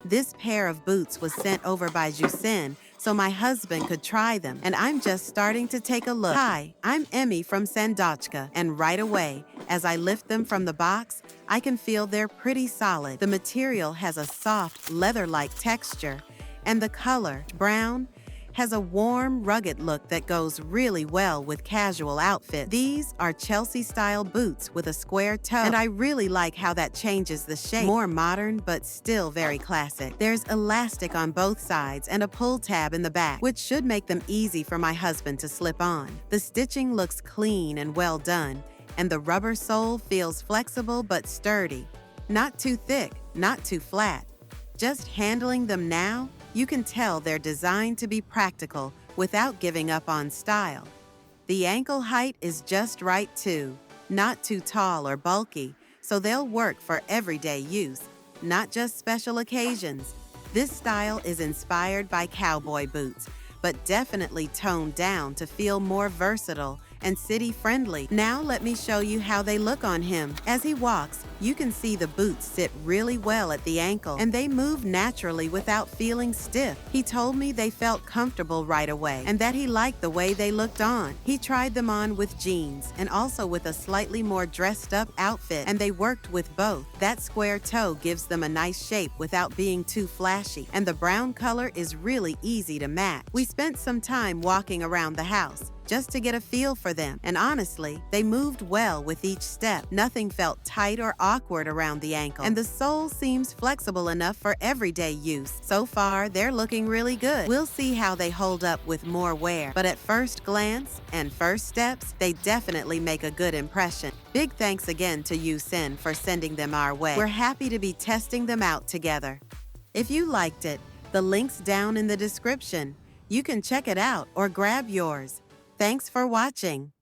This pair of boots was sent over by Jousen so my husband could try them, and I'm just starting to take a look. Hi, I'm Emmy from Sandoczka, and right away, as I lift them from the box, I can feel they're pretty solid. The material has a soft, leather-like texture, and the color, brown, has a warm, rugged look that goes really well with casual outfits. These are Chelsea-style boots with a square toe, and I really like how that changes the shape. More modern, but still very classic. There's elastic on both sides and a pull tab in the back, which should make them easy for my husband to slip on. The stitching looks clean and well done, and the rubber sole feels flexible but sturdy. Not too thick, not too flat. Just handling them now, you can tell they're designed to be practical without giving up on style. The ankle height is just right too, not too tall or bulky, so they'll work for everyday use, not just special occasions. This style is inspired by cowboy boots, but definitely toned down to feel more versatile and city-friendly. Now let me show you how they look on him. As he walks, you can see the boots sit really well at the ankle, and they move naturally without feeling stiff. He told me they felt comfortable right away, and that he liked the way they looked on. He tried them on with jeans, and also with a slightly more dressed-up outfit, and they worked with both. That square toe gives them a nice shape without being too flashy, and the brown color is really easy to match. We spent some time walking around the house, just to get a feel for them, and honestly, they moved well with each step. Nothing felt tight or awkward around the ankle, and the sole seems flexible enough for everyday use. So far, they're looking really good. We'll see how they hold up with more wear, but at first glance and first steps, they definitely make a good impression. Big thanks again to Jousen for sending them our way. We're happy to be testing them out together. If you liked it, the link's down in the description. You can check it out or grab yours. Thanks for watching.